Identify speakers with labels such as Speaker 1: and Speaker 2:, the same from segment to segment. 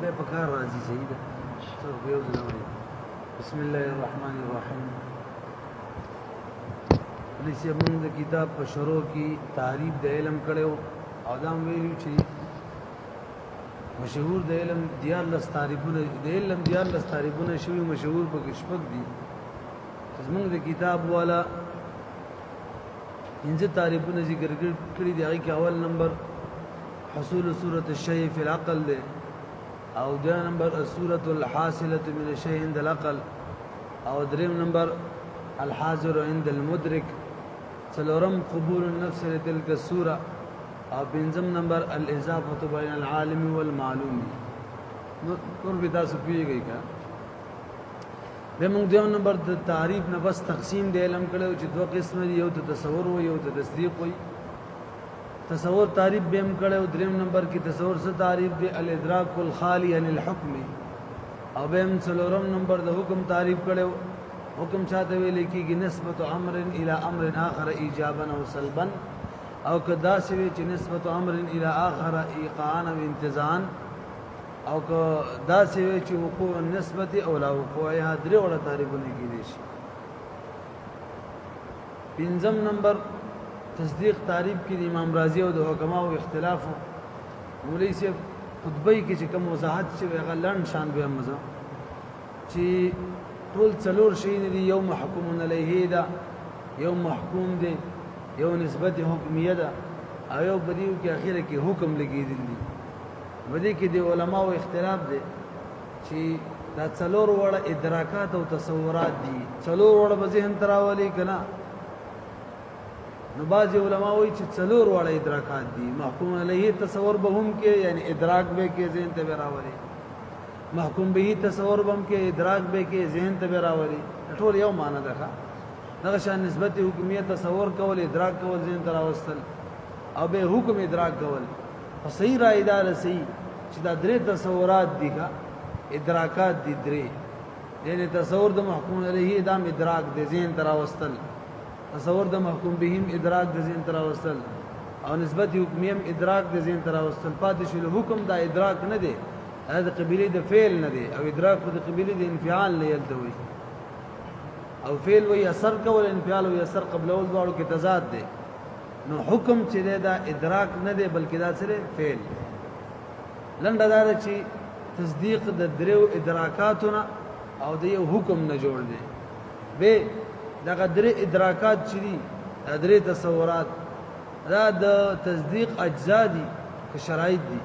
Speaker 1: به په کار راځي صحیح ده څو یو ځل بسم الله الرحمن الرحیم لسی موږ د کتاب په شروع کې تعریف د علم کړو او دا ویلو چې مشهور د علم دیارلس تعریفونه شوی مشهور په شپږ دي زموږ د کتاب والا انځه تعریفونه ذکر کړی دی هغه کې اول نمبر حصول صورت الشيء في العقل ده او دویم نمبر الصورة الحاصلة من الشيء عند العقل او دریم نمبر الحاضر عند المدرك څلورم قبول النفس لتلك الصورة او پنځم نمبر الاضافة بين العالم والمعلوم نور به تاسو پیږئ کا دمو دیو نمبر د تعریف نه بس تقسیم د علم کړو چې دوه قسم دي یو ته تصور او یو ته تصدیق وي تصور تعریف به هم کړو دریم نمبر کې تصور سے تعریف دی الادراک الخالی عن الحكم او به هم څلورم نمبر د حکم تعریف کړو حکم چاته ویل کېږي نسبت امر الى امر اخر ایجابا او سلبا او کدا سوي چې نسبت امر الى اخر ایقاعا او انتزاعا او کدا سوي چې وقوع النسبت او لا وقوعها درې وړه تعریفونه کېدي شي پنځم نمبر تصدیق تعریف کې امام رازی او د حکماو اختلاف مولوی صاحب خطبه کې چې کوم وضاحت شوی هغه لړن شان به مزه چې ټول څلور شي نه یو محکوم علیه دا یو محکوم دی یو نسبت حکمیه ده او یو بدیو کې اخیره کې حکم لګیدل دي بدی کې د علماو اختلاف دی چې دا څلور وړه ادراکات او تصورات دي څلور وړه به ذهن تراولي کنه نو بعض علماء وایي چې څلور وړه ادراکات دي محکوم علیه تصور به هم کې یعنی ادراک به کې ذهن ته راولي محکوم به تصور به هم کې ادراک به کې ذهن ته راولي ټول یو معنی ده دغه شان نسبت حکمیه تصور کول ادراک کول ذهن ته راوستل او به حکم ادراک کول او صحیح رائے دار صحیح چې دا درې تصورات دي کا ادراکات دي درې یعنی تصور د محکوم علیه ادم ادراک د ذهن ته راوستل تصور د محکوم بهم ادراک د ذهن ته راوستل او نسبت حکمیه ادراک د ذهن ته راوستل پاتې شو حکم دا ادراک نه دی دا قبيله د فعل نه دی او ادراک د قبيله د انفعال نه یلدوي او فعل وی اثر کول انفعال وی اثر قبل اول دواړو کې تضاد دی نو حکم چې دا ادراک نه دی بلکې دا سره فعل لنډه دا چې تصدیق د دریو ادراکاتونه او د یو حکم نه جوړ دی به دا درې ادراکات چې دي دا درې تصورات دا د تصدیق اجزا دي که شرایط دي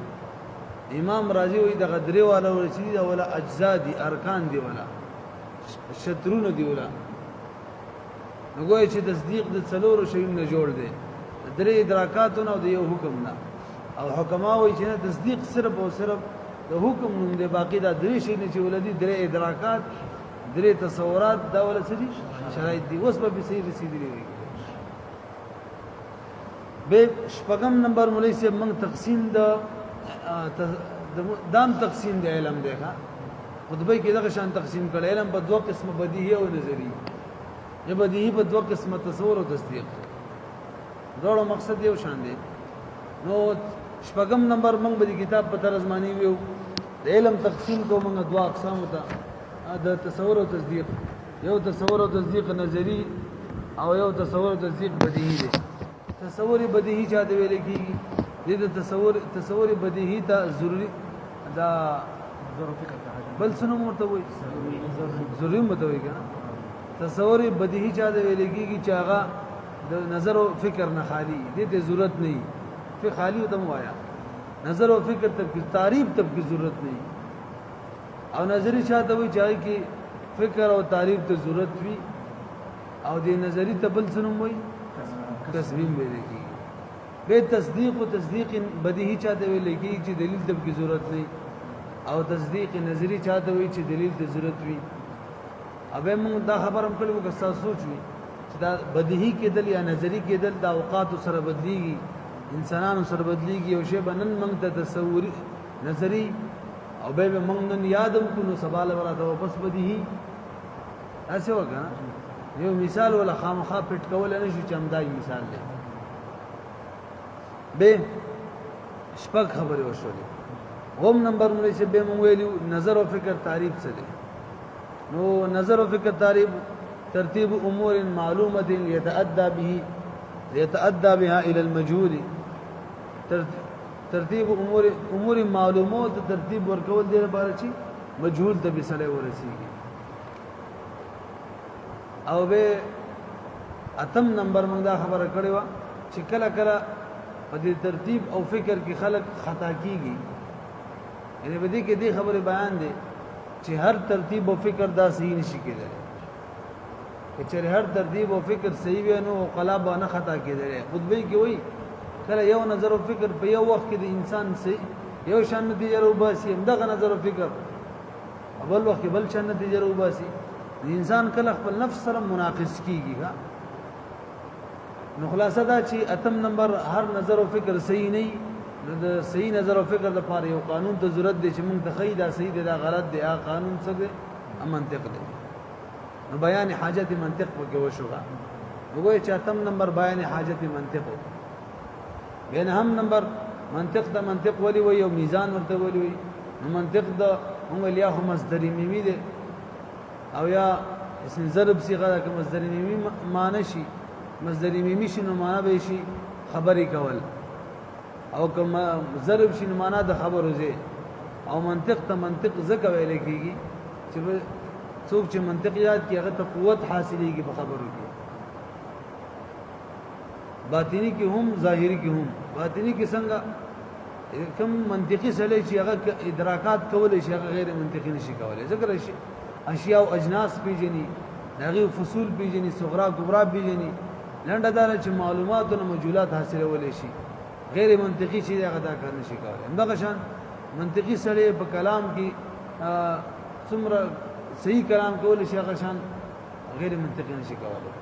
Speaker 1: امام رازی وی دا درې والا ورچې دا ولا اجزا دي ارکان دي ولا شطرونه دی ولا نګوي چې تصدیق د څلورو شیونو نه جوړ دی درې ادراکاتونه او د یو حکم نه او حکما وایي چې تصدیق صرف او صرف د حکم نوم دی باقی دا درې شی نه چې ولدي درې ادراکات درې تصورات دا ول څه دي شرایط دي اوس به صحیح رسیدلی وي به شپږم نمبر مولوی صاحب موږ تقسیم د دام تقسیم د علم دی ښا خطبه کې دغه شان تقسیم کړي علم په دوه قسمه بدیهی او نظری یا بدیهی په دوه قسمه تصور او تصدیق دوړو مقصد یو شان دی نو شپږم نمبر موږ به کتاب په طرز معنی ویو د علم تقسیم کوو موږ دوه اقسام ته د تصور او تصدیق یو تصور او تصدیق نظری او یو تصور او تصدیق بدیهی دی تصور بدیهی چاته ویل کیږي د تصور بدیهی ته ضروری دا بل څه نوم ورته وایي ضروري متوي کنه تصور بدیهی چا دی ویل کیږي چې هغه د نظر او فکر نه خالی دي ته ضرورت نه وي په خالی ودم وایا نظر او فکر ته تعریف ته کی ضرورت نه او نظری چا ته وایي چې کی فکر او تعریف ته ضرورت وي او د نظری ته بل څه نوم وایي تصمیم ویل کیږي به تصدیق او تصدیق بدیهی چا دی ویل کیږي چې دلیل ته کی ضرورت نه او تصدیق نظری چاته وي چې دلیل ته ضرورت وي اوبه موږ دا خبرم کړو که تاسو سوچوي چې دا بدیهی کېدل یا نظری کېدل دا اوقات سره بدلیږي انسانانو سره بدلیږي او شی بنن موږ ته تصوري نظری او به موږ نن یادم کو نو سوال ورته واپس بدیهی اسه وکړه یو مثال ولا خامخا پټ کول نه شو چې همدای مثال دی به شپږ خبرې وشولې هم نمبر مولوی سے بے مویلیو نظر و فکر تعریف سے دے نو نظر و فکر تعریف ترتیب امور معلومت يتأدى بها الى المجهول ترتیب امور معلومات ترتیب ورکول دے لپاره چی مجهول ته به سره ورسیږي او به اتم نمبر موږ دا خبره کړې و چې کله کله په دې ترتیب او فکر کې خلق خطا کیږي یعنی په دې کې دې خبره بیان دي چې هر ترتیب او فکر دا صحیح نشي کېدای چې هر ترتیب او فکر صحیح وي نو قلاب نه خطا کېدای خطبه کې وایي کله یو نظر او فکر په یو وخت کې د انسان سي یو شان نتیجه وباسي دغه نظر او فکر اول وخت بل شان نتیجه وباسي انسان کله خپل نفس سره مناقض کیږي نو خلاصه دا چې اتم نمبر هر نظر او فکر صحیح نه د صحیح نظر او فکر لپاره یو قانون ته ضرورت دی چې موږ ته خیدا صحیح دی دا غلط دی هغه قانون څه دی منطق دی نو بیان حاجت منطق په کې وشوغه وګورئ چې اتم نمبر بیان حاجت منطق بین هم نمبر منطق د منطق ولی وي او میزان ورته ولی وي نو منطق د هم لیا هم مصدر میمی دی او یا اسم ضرب صيغه د مصدر میمی معنی شي مصدر میمی شنو معنا به شي خبري کول او کما ضرب شنو معنا د خبرو زه او منطق ته منطق زکه ویل کیږي چې څوک چې منطق یاد کی هغه ته قوت حاصلېږي په خبرو کې باطنی کې هم ظاهری کې هم باطنی کې څنګه کوم منطقي سره چې هغه ادراکات کولای شي هغه غیر منطقي نشي کولای ذکر شي اشیاء او اجناس پیژني هغه فصول پیژني صغرا کبرا پیژني لنډه دار چې معلومات او مجهولات حاصلول شي غیر منطقي شي هغه دا کار نشي کولای همدغه شان منطقي سره په کلام کې څومره صحیح کلام کول شي هغه شان غیر منطقي نشي کولای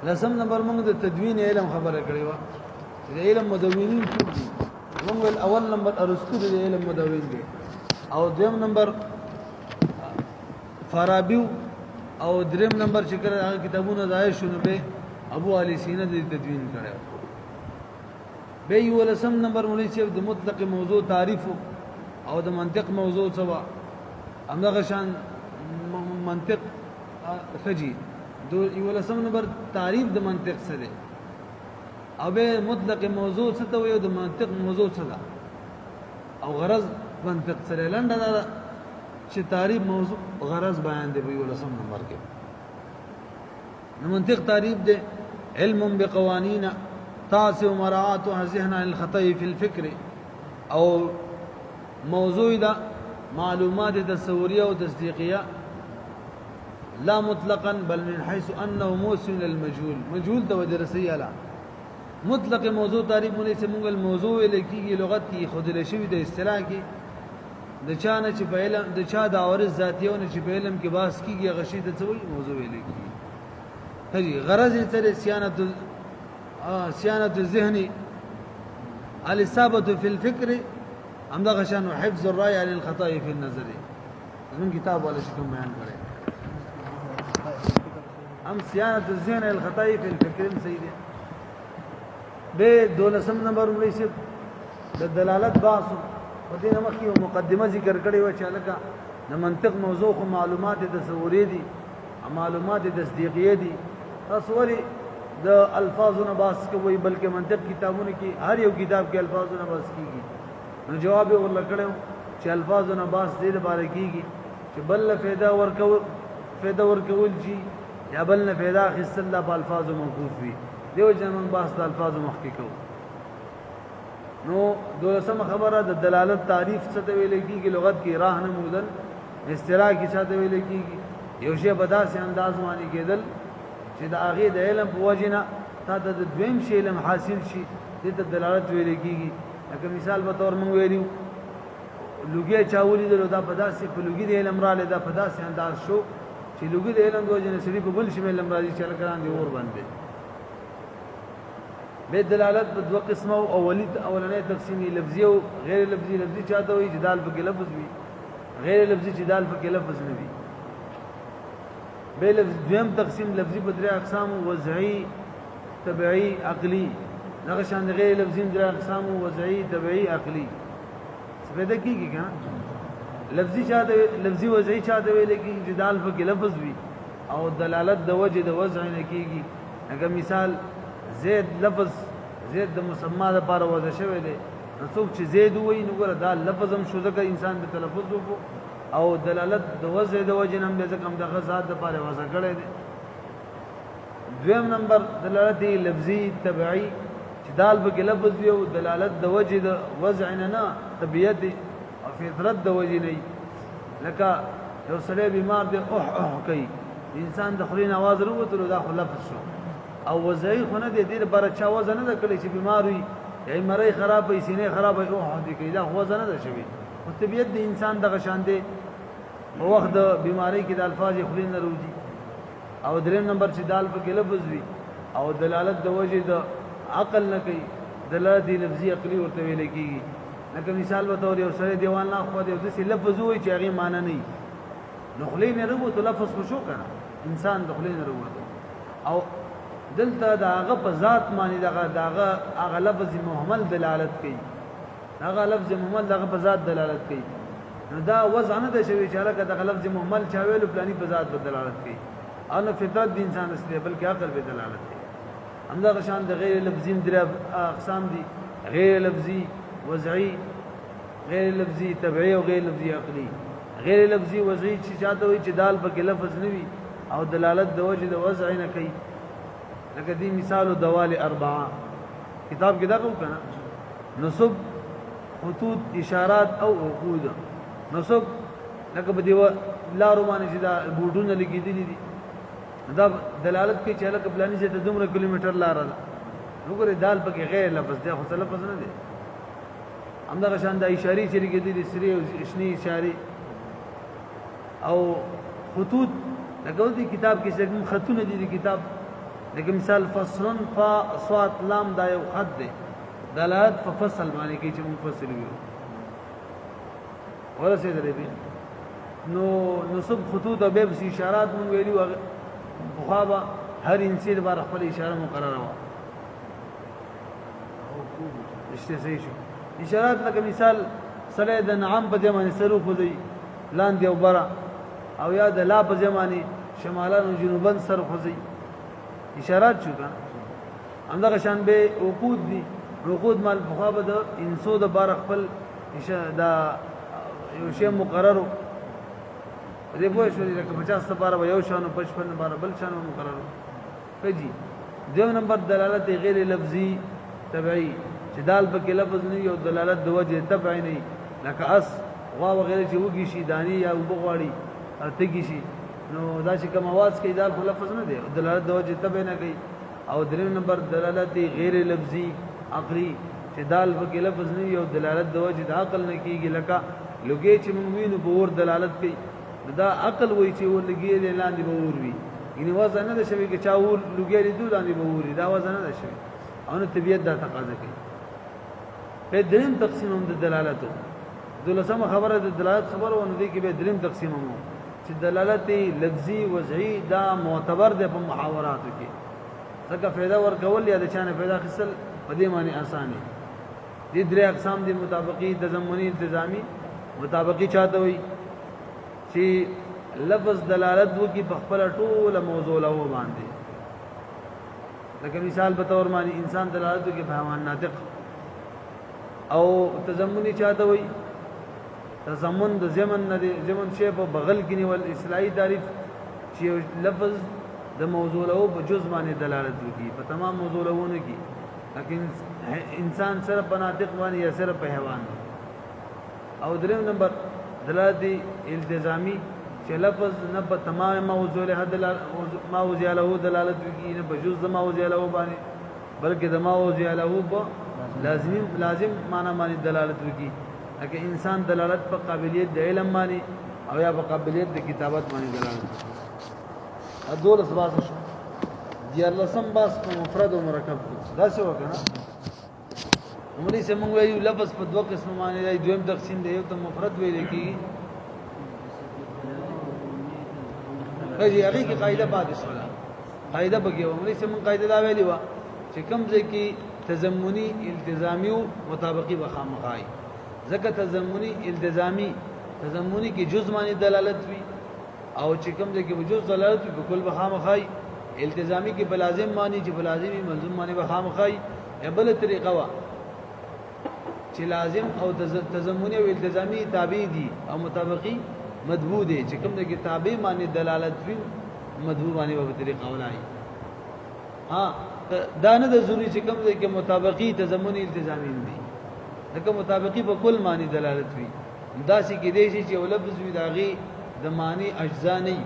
Speaker 1: لسم نمبر موږ د تدوین علم خبره کړې و چې علم مدونین څوک دي موږ اول نمبر ارسطو د علم مدون دي او دویم نمبر فارابي او دریم نمبر چې کړه هغه کتابونه ځای شونه به ابو علي سینا د تدوین کړو به یو لسم نمبر مولوی چې د مطلق موضوع تعریف او د منطق موضوع سوا همدغه شان منطق خجی دو یو لسم نمبر تعریف د منطق سره او به مطلق موضوع څه ته وي د منطق موضوع څه ده او غرض منطق سره لنډه ده چې تعریف موضوع غرض بیان دی په یو لسم نمبر کې نو منطق تعریف ده علم بقوانین تاسع مراعاتها ذهن عن الخطأ في الفكر او موضوع ده معلومات تصوريه او تصديقيه لا مطلقا بل من حيث انه موصل للمجهول مجهول ده ودرسيه لا مطلق موضوع تعریف مونږ چې موږ الموضوع لکېږي لغت کې خود له شوی د اصطلاح کې د چا نه چې په علم د چا د اورز ذاتیونه چې په علم کې باس کېږي غشي د څوی موضوع لکېږي هغه غرض یې تر صيانه الذهن الاصابه في الفكر همدغه شان حفظ الراي عن الخطا في النظر زمون کتاب ولا شکم بیان کړي هم صيانه الذهن الخطا في الفكر سید به دولسم نمبر مولوی سے د دلالت باسو په دې نمخې یو مقدمه ذکر کړې و چې لکه د منطق موضوع خو معلومات تصوري دي معلومات تصدیقیه دي تاسو ولې د الفاظونه باس کوي بلکې منطق کتابونه کې هر یو کتاب کې الفاظونه باس کیږي نو جواب یې ورکړو چې الفاظونه باس دې لپاره کیږي چې بل فایده ورکول شي یا بل نه فایده اخیستل د الفاظو موقوف وي دیو جنن باس د الفاظو مخکې کوو نو دولسم خبره د دلالت تعریف څه ته ویل کیږي لغت کې راه نمودل اصطلاح کې څه ته ویل کیږي یو شی په داسې انداز باندې کېدل چې د هغه د علم په وجنه تا د دویم شی علم حاصل شي د دلالت ویل کیږي لکه مثال به تور مونږ ویلو لوګي چاولې د دا په داسې په لوګي د علم را لیدا په داسې انداز شو چې لوګي د علم د وجنه سړي په بل شی علم راځي چې لکه راندي اور باندې به دلالت په دوه قسمه او اولنې تقسیمي لفظي او غیر لفظي لفظي چاته وي جدال په کې لفظ وي غیر لفظي جدال په کې لفظ نه وي به لفظ دویم تقسیم لفظي په درې اقسام وضعي طبيعي عقلي دغه شان غیر لفظي درې اقسام وضعي طبيعي عقلي پیدا کیږي کنه لفظي چاته لفظي وضعي چاته ویل کی جدال په لفظ وی او دلالت د وجه د وضع نه کیږي اگر مثال زید لفظ زید د مسما لپاره وضع شوی دی څوک چې زید وای نو ګره دا لفظ هم شو ځکه انسان د تلفظ وکړو او دلالت د وضع د وجه نه هم ځکه هم د غزاد لپاره وضع کړی دی دویم نمبر دلالت لفظي تبعي چې دال به لفظ وي او دلالت د وجه د وضع نه طبيعت او فطرت د وجه نه لکه یو سړی بیمار دی کوي انسان د خلین आवाज وروته دا خو لفظ شو او وضعي خو نه دی د لپاره چا وزن نه کړی چې بیمار وي یا مړی خراب وي سینې خراب وي او دې کې دا وزن نه شوی او طبيعت د انسان د غشان دی په وخت د بیماری کې د الفاظ خلین نه روزي او دریم نمبر چې دال په لفظ وي او دلالت د وجه د عقل نه کوي دلالت لفظي عقلي ورته ویل کیږي لکه مثال به تور یو سره دیوال نه خو دې د لفظ وي چې هغه معنی نه نو خلین نه وروته لفظ خو شو کنه انسان د خلین نه وروته او دلته داغه په ذات معنی داغه هغه لفظ محمل دلالت کوي هغه لفظ محمل داغه په ذات دلالت کوي نو دا وضع نه ده شوی چې هغه دغه لفظ محمل چا ویلو پلاني په ذات دلالت کوي او نه فطرت د انسان اصلي بلکې عقل به دلالت کوي همدا شان د غیر لفظي درې اقسام دي غیر لفظي وضعي غیر لفظي تبعي او غیر لفظي عقلي غیر لفظي وضعي چې چاته وي چې دال په لفظ نه وي او دلالت د وجه د وضع نه کوي لکه دې مثال دوال اربعه کتاب کې دا کوم کنه نصب خطوط اشارات او عقود نصب لکه په دیو لارو باندې چې دا بوټونه لګېدلې دي دا دلالت کوي چې لکه پلاني چې د دومره کیلومتر لار ده وګوره دال پکې غیر لفظ دی خو لفظ نه دی همدا شان د اشارې چې لګېدلې سری او اشنی اشارې او خطوط لکه دې کتاب کې څنګه خطونه دي کتاب لکه مثال فصل فا صاد لام دا یو خط دی دلالت په فصل باندې کې چې منفصل وي ورسې درې نو نصب خطوط او به اشارات مونږ ویلو بخابه هر انسان لپاره خپل اشاره مقرره و اشته شو اشارات لکه مثال سره د نعم په ځمانه سرو خو دی لاندې او برا او یا د لا په ځمانه شمالان او جنوبان سر خو دی اشارات شو کنه همدغه شان به عقود دي عقود مال بخابه د انسو د بار خپل دا یو شی مقرره دې پوه شو لکه 50 لپاره یو شانو 55 لپاره بل شانو مقرره کجی دیو نمبر دلالت غیر لفظي تبعي چې دال په کې لفظ نه یو دلالت د وجه تبعي نه لکه اس غوا وغیرہ چې وږي شي دانی یا وبغواړي تګي شي نو دا چې کوم आवाज کې دال په لفظ نه دی دلالت د وجه تبعي نه کوي او دریم نمبر دلالت غیر لفظي عقلي چې دال په کې لفظ نه یو دلالت د وجه د عقل نه کیږي لکه لږه چې موږ وینو په ور دلالت کوي دا عقل وای چې ولګي لاندې به ور وي یعنی وزن نه شوی چې چا ور لګي دې لاندې به ور وي دا وزن نه شوی او نو طبيعت دا تقاضا کوي په دریم تقسیم هم د دلالت دلسمه خبره د دلالت خبره ونه دي کې به دریم تقسیم هم چې دلالت لفظي وضعي دا معتبر ده په محاوراتو کې څنګه फायदा ورکول یا د چانه फायदा خپل په دې معنی اسانه دي درې اقسام دي مطابقي تضمني التزامي مطابقي چاته وي چې لفظ دلالت وکي په خپل ټول موضوع له باندې لکه مثال په تور باندې انسان دلالت وکي په حیوان ناطق او تضمني چاته وي تضمن د زمن نه زمن شی په بغل کې نیول اصلاحي تعریف چې لفظ د موضوع له په جز باندې دلالت وکي په تمام موضوع له نه کی لیکن انسان صرف په ناطق باندې یا صرف په حیوان او دریم نمبر دلالت التزامی چې لفظ نه په تمام موضوع له موضوع له دلالت وکي نه په جز موضوع له باندې بلکې د موضوع له په لازم معنا باندې دلالت وکي لکه انسان دلالت په قابلیت د علم باندې او یا په قابلیت د کتابت باندې دلالت ادول اسباس شو دیار لسم باس په مفرد او مرکب دا څه وکړه عمرې سمون ویو لفظ په دوه قسم باندې دی دویم تقسیم دی یو ته مفرد ویل کیږي کله هغه کی قاعده پاتې شوه قاعده بګي عمرې سمون قاعده دا ویلی و چې کوم ځای کې تضمنی التزامی او مطابقي بخامخای ځکه تضمنی التزامی تضمنی کې جز معنی دلالت وي او چې کوم ځای کې جز دلالت وي په کل بخامخای التزامی کې بلازم معنی چې بلازمی ملزوم معنی بخامخای بل طریقه وا چې لازم او تضمنی او التزامی تابع دي او مطابقي مدبو دي چې کوم ځای کې تابع معنی دلالت وي مدبو معنی په طریقه ولای ها دا نه د ضروري چې کوم ځای کې مطابقي تضمنی التزامی دي دغه مطابقي په کل معنی دلالت وي داسې کې دی چې یو لفظ وي داغي د معنی اجزا نه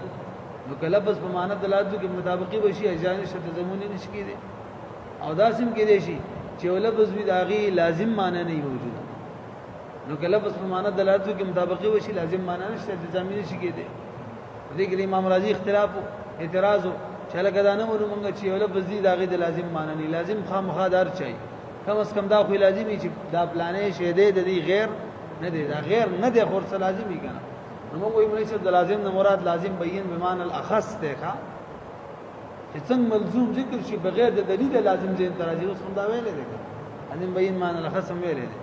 Speaker 1: نو کله لفظ په معنی دلالت کوي مطابقي وشي اجزا نشته تضمنی نشي کېږي او داسې کې دی چې یو لفظ وي داغي لازم معنی نه موجود نو کله لفظ په معنی دلالت کوي مطابقي وشي لازم معنی نشته تضمنی نشي کېږي دې کې امام رازي اختلاف اعتراض چې لکه دا نه مونږ چې یو لفظ دي داغي د لازم معنی نه لازم خامخا دار چي کم از کم دا خو لازمي چې دا پلانې شه دې د دې غیر نه دی دا غیر نه دی خور څه لازمي کنه نو موږ وایو چې د لازم نه مراد لازم بیان بمعنى الاخص ته ښا چې څنګه ملزوم ذکر شي بغیر د دلیل لازم ځین تراجي اوس هم دا ویلې ده ان بیان معنى الاخص هم ویلې ده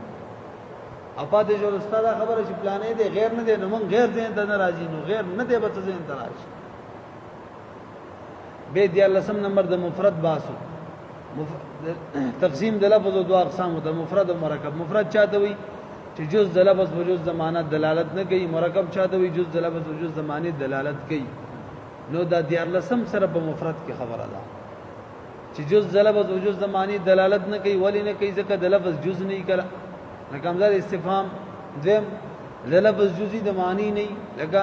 Speaker 1: او پاتې جو استاد خبره چې پلانې دی غیر نه دی نو موږ غیر ځین ته ناراضي نو غیر نه دی به ځین تراجي به دی لسم نمبر د مفرد باسو تقسیم د لفظ او دو اقسام د مفرد او مرکب مفرد چاته وي چې جز د لفظ په جز د معنی دلالت نه کوي مرکب چاته وي جز د لفظ او جز د معنی دلالت کوي نو دا دیار لسم سره په مفرد کې خبره ده چې جز د لفظ او جز د معنی دلالت نه کوي ولی نه کوي ځکه د لفظ جز نه کړه لکه همزه استفهام دیم د لفظ جزئی د معنی نه لکه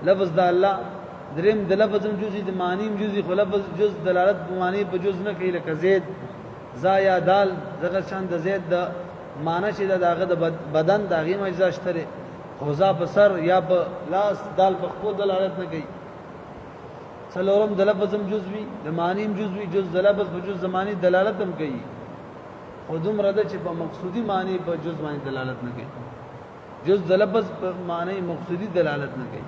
Speaker 1: لفظ د الله دریم د لفظ جزئی د معنی جزئی خو لفظ جز دلالت په معنی په جز نه کوي لکه زید زا یا دال دغه شان د زید د معنی چې دغه د بدن دغه مجزا شته خوزا په سر یا په لاس دال په خو دلالت نه کوي څلورم د لفظ جزئی د معنی جزئی جز د لفظ په جز زمانی دلالت هم کوي خودم رده چې په مقصودی معنی په جز معنی دلالت نه کوي جز د لفظ په معنی مقصودی دلالت نه کوي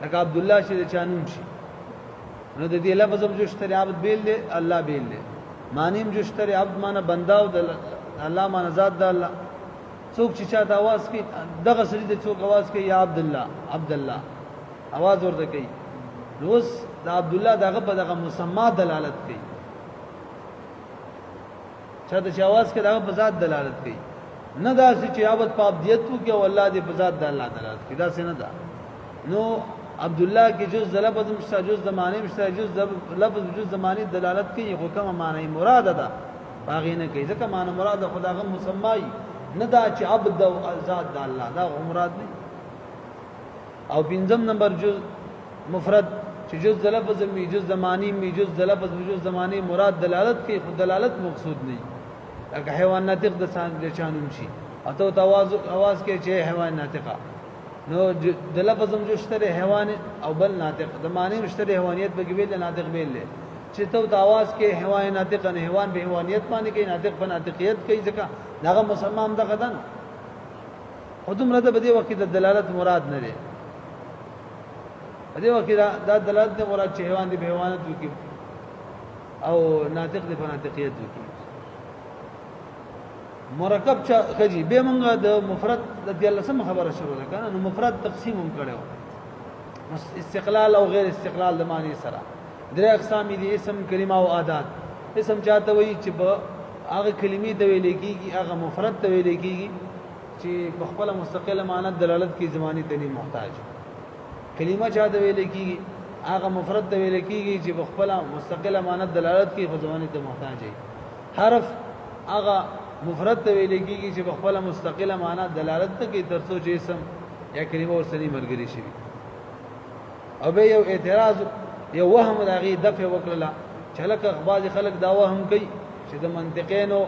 Speaker 1: لکه عبد الله چې چانون شي نو د دې لفظ هم جوشتري عبد بیل له الله بیل له معنی هم جوشتري عبد معنی بندا او د الله معنی ذات د الله څوک چې چاته आवाज کوي دغه سړي د څوک आवाज کوي یا عبد الله عبد الله आवाज ورته کوي نو اوس د عبد الله دغه په دغه مسما دلالت کوي چاته چې आवाज کوي دغه په ذات دلالت کوي نه دا چې عبادت په عبادت کوي او الله دې په ذات د الله دلالت کوي دا څه نه ده نو عبد الله کې جز لفظ مشته جز د معنی مشته جز لفظ جز د معنی دلالت کوي خو کومه معنی مراد ده باغی نه کوي ځکه معنی مراد خدای مسمای نه دا چې عبد او ذات د الله دا مراد نه او پنځم نمبر جز مفرد چې جز د لفظ می جز د معنی می جز د لفظ جز د معنی مراد دلالت کوي خو دلالت مقصود نه لکه حیوان ناطق د سان د چانون شي اته आवाज کې چې حیوان ناطقه نو د لفظ هم جوشتره حیوان او بل ناطق د معنی مشتره حیوانیت به ویل ناطق ویل چې ته د आवाज کې حیوان ناطق نه حیوان به حیوانیت باندې کې ناطق په ناطقیت کوي ځکه داغه مسمم د غدن خودم رده په دې وخت د دلالت مراد نه لري په دې وخت دا دلالت نه مراد چې حیوان دی به حیوانیت وکي او ناطق دی په ناطقیت وکي مرکب چا کجی به مونږه د مفرد د دلسم خبره شروع ده کنه نو مفرد تقسیم هم کړو استقلال او غیر استقلال د معنی سره درې اقسام دي اسم کلمه او عادات اسم چاته وایي چې په هغه کلمې د ویل کېږي هغه مفرد ته ویل کېږي چې په خپل مستقله معنی دلالت کوي زمانی ته نه محتاج کلمه چاته ویل کېږي هغه مفرد ته ویل کېږي چې په خپل مستقله معنی دلالت کوي خو زمانی ته محتاج حرف هغه مفرد ته ویل کېږي چې په خپل مستقله معنی دلالت کوي ترڅو چې اسم یا کلمه ورسره مرګري شي او به یو اعتراض یو وهم دغه دفع وکړه چې لکه بعض خلک دا وهم کوي چې د منطقینو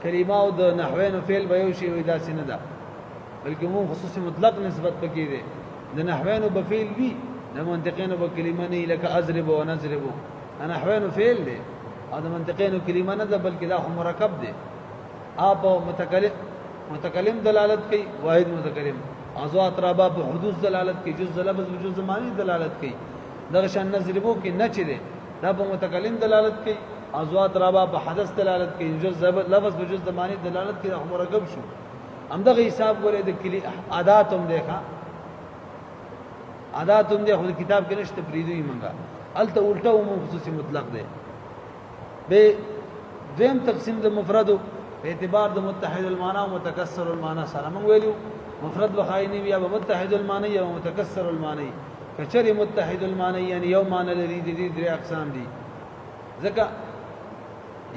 Speaker 1: کلمه او د نحوینو فعل به یو شی وي دا څنګه ده بلکې مو خصوصي مطلق نسبت پکې ده د نحوینو به فعل وي د منطقینو به کلمه نه لکه اضرب او نضرب نحوینو فعل ده او د منطقینو کلمه نه ده بلکې دا مرکب ده آپ متکلم دلالت کوي واحد متکلم ازوات رابع په حدوث دلالت کوي جز لفظ وجوز معنی دلالت کوي دغه شان نظربو کې نه چي ده دا په متکلم دلالت کوي ازوات رابع په حدث دلالت کوي جز لفظ وجوز معنی دلالت کوي مرکب شو همدغه حساب ګورې د کلی عادت هم دیکھا عادت هم دی خو کتاب کې نشته پریدوی منګه الته الټا عموم خصوصي مطلق دی به دویم تقسیم د مفردو په اعتبار د متحد المعنى او متکسر المعنى سره موږ ویلو مفرد بخاینی یا متحد المعنى یا متکسر المعنى کچری متحد المعنى یعنی یو معنی لري د دې درې اقسام دي ځکه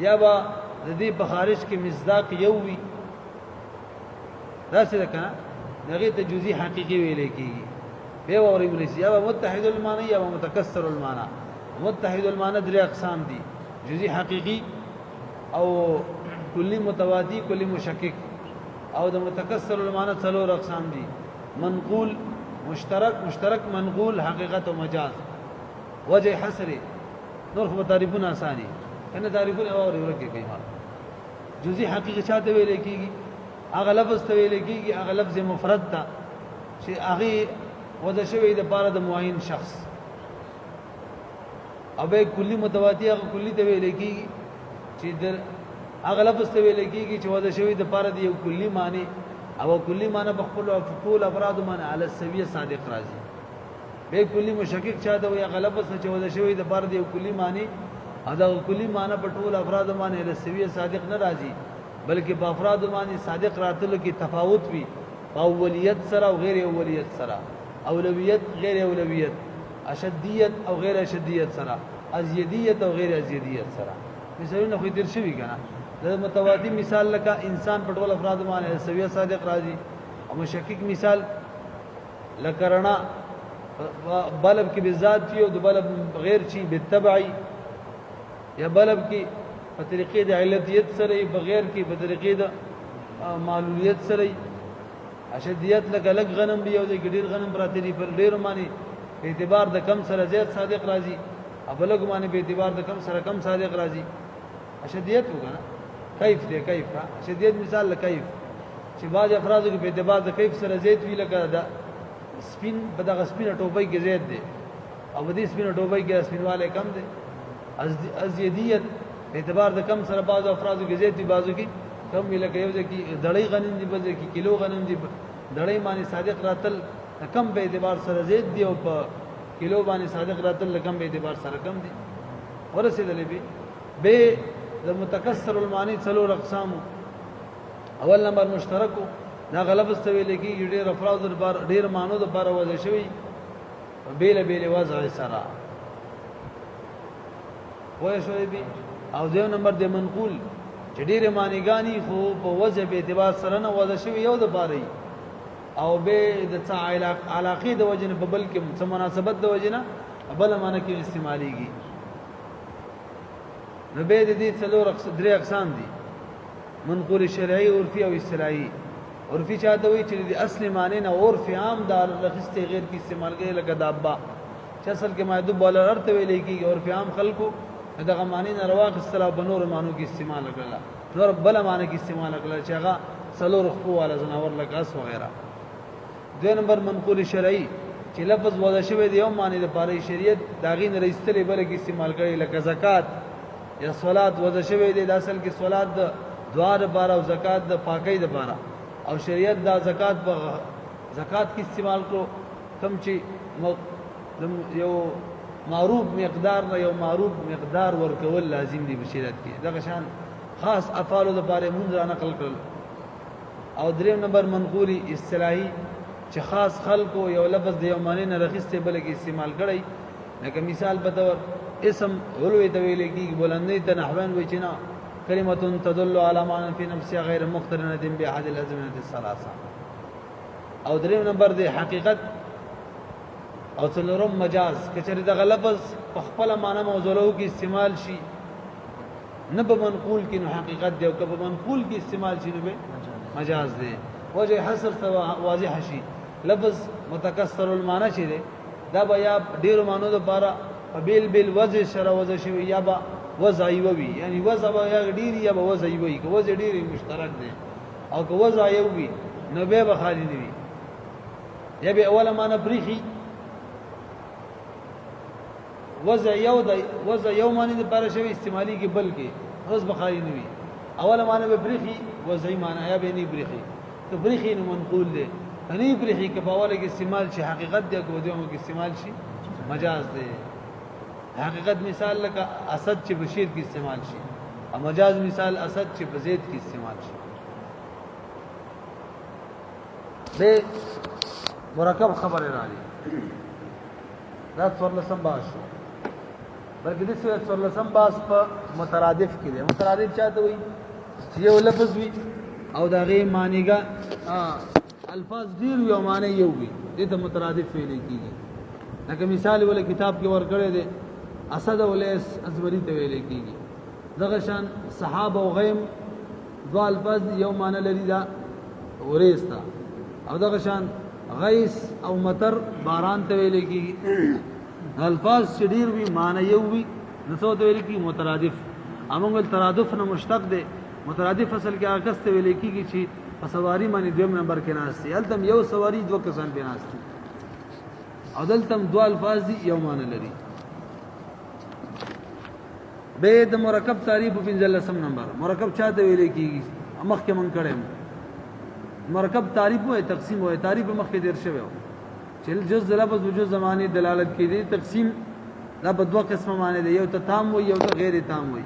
Speaker 1: یا با د دې په خارج کې مصداق یو وي دا څه ده کنه دغه ته جزئی حقيقي ویل کېږي به اوري ملي یا متحد المعنى یا متکسر المعنى متحد المعنى درې اقسام دي جزئی حقيقي او کلی متوادی کلی مشکک او د متکسر المعنى څلور اقسام دي منقول مشترک منقول حقیقت او مجاز وجه حصر نور خو تعریفونه اساني کنه تعریفونه اوري ورکه کوي جزئی حقیقي چاته ویل کېږي هغه لفظ ته ویل کېږي هغه لفظ مفرد ته چې هغه وضع شوی د پاره د معین شخص او به کلی متواتي هغه کلی ته ویل کېږي چې د هغه لفظ ته ویل کېږي چې وضع شوی د پاره د یو کلی معنی او کلی معنی په خپل ټول افراد معنی علی السویه صادق راځي به کلی مشکک چاته وي هغه لفظ چې وضع شوی د پاره د یو کلی معنی دا کلی معنی په ټول افراد معنی علی السویه صادق نه راځي بلکې په افراد معنی صادق راتلو کې تفاوت وي اولیت سره او غیر اولیت سره اولویت غیر اولویت اشدیت او غیر اشدیت سره ازیدیت او غیر ازیدیت سره مثالونه خو در شوی کنه د متواتي مثال لکه انسان په ټول افراد معنی سویه صادق راځي او مشکک مثال لکرنا بلب کې بذات چی او د بلب غیر چی بالتبعی یا بلب کې په طریقې د علتیت سره بغیر کې په طریقې د معلولیت سره اشدیت لکه لګ غنم دی او د ګډیر غنم پراته دی پر ډیر معنی په اعتبار د کم سره زیات صادق راځي ابلګ معنی په اعتبار د کم سره کم صادق راځي اشدیت وګڼه کیف دی کیف کا اشدیت مثال لکیف چې بعض افرادو کې په اعتبار د کیف سره زیات وی لکه دا سپین په دغه سپینه ټوپۍ کې زیات دی او د دې سپینه ټوپۍ کې سپینواله کم دی ازیدیت په اعتبار د کم سره بعض افرادو کې زیات دي بعضو کې کم وی لکه یو ځکه دړۍ غنم دی بل ځکه کیلو غنم دی دړۍ معنی صادق راتل کم په اعتبار سره زیات دی او په کیلو باندې صادق راتل کم په اعتبار سره کم دی ورسېدلې به د متکسر المعنی څلور اقسام اول نمبر مشترکو دا غلب استویل کی ډېر افراد ډېر مانو د بار وځي شوی بیل بیل وضع سره وای شوی به او دیو نمبر د منقول چې ډېر معنیګانی خو په وضع به اعتبار سره نه وځي شوی یو د باري او به د علاقه د وجنه په بل کې مناسبت د وجنه بل معنی کې استعماليږي نو به د دې څلور درې اقسام دي منقول شرعي عرفي او اصطلاحي عرفي چاته وي چې د اصل معنی نه عرف عام دار لخصته غیر کی استعمال کوي لکه دابا چې اصل کې مایدو بولر ارته ویل کېږي عرف عام خلکو دغه معنی نه رواق اصطلاح بنور معنی کې استعمال کړل نور بل معنی کې استعمال کړل چې هغه څلور خو والا زناور لکه اس وغیرہ دوه نمبر منقول شرعي چې لفظ وضع شوی دی یو معنی د پاره شریعت داغین رئیستلې بل کې استعمال کړي لکه زکات یا صلات وضع شوی دی د اصل کې صلات د دعا لپاره او زکات د پاکۍ لپاره او شریعت دا زکات کې استعمال کو کم چې یو معروف مقدار نه یو معروف مقدار ورکول لازم دی په شریعت کې دغه شان خاص افعال لپاره مونږ را نقل کړل او دریم نمبر منقولی اصطلاحي چې خاص خلکو یو لفظ د یو معنی نه رخصته بل کې استعمال کړي لکه مثال په تور اسم علوی ته ویل کېږي بلندۍ ته نحوان وایي چې نه کلمه تدل على معنى في نفسها غیر مقترنه باحد الازمنه الثلاثه او دریم نمبر د حقیقت او څلورم مجاز کچری دغه لفظ په خپل معنی موضوعو کې استعمال شي نه په منقول کې نو حقیقت دی او په منقول کې استعمال شي نو مجاز دی وجه حصر واضح شي لفظ متکسر المعنی شي دا بیا ډیر معنی د بارا بیل بیل وجه شر وجه شي یا با وضع وی یعنی وضع یا ډیر یا با وضع وی که وضع ډیر مشترک دی او که وضع یو وی نو به بخاری دی یا به اوله معنی بریخي وضع یو معنی د بارا شوی استعمالي کې بلکې روز بخاری دی اوله معنی به بریخي وضعي معنی یا به نه بریخي کبرخي نو منقول دی کني برخي کپاوله کې استعمال شي حقیقت دی کو دیو کې استعمال شي مجاز دی حقیقت مثال لکه اسد چې بشیر کې استعمال شي او مجاز مثال اسد چې بزید کې استعمال شي به مرکب خبر راځي دا څورلسم باس بلکې د څورلسم باس په مترادف کې دی مترادف چاته وي چې یو لفظ وي او دا غي معنیګه الفاظ ډیر یو معنی یو وي دې ته مترادف ویل کېږي لکه مثال ول کتاب کې ورکړی دی اسد اولیس ازبری ته ویل کېږي دغه شان صحابه او غیم دوا الفاظ یو معنی لري دا ورېستا او دغه شان غیث او مطر باران ته ویل کېږي الفاظ شدیر وی معنی یو وی نسو ته ویل کېږي مترادف امونګل ترادف نه مشتق دی مترادف اصل کې عکس ته ویل کېږي چې په سواری باندې دویم نمبر کې ناشتي التم یو سواری دوه کسان په ناشتي او دلتم دوا الفاظ دی یو معنی لري به د مرکب تعریف په 15 نمبر مرکب چاته ویل کېږي مخکې مونږ کړم مرکب تعریف وای تقسیم وای تعریف مخکې ډیر شوی چې جز لفظ وجود زمانه دلالت کوي تقسیم دا په دوه قسمه معنی دی یو ته تام وای یو ته غیر تام وای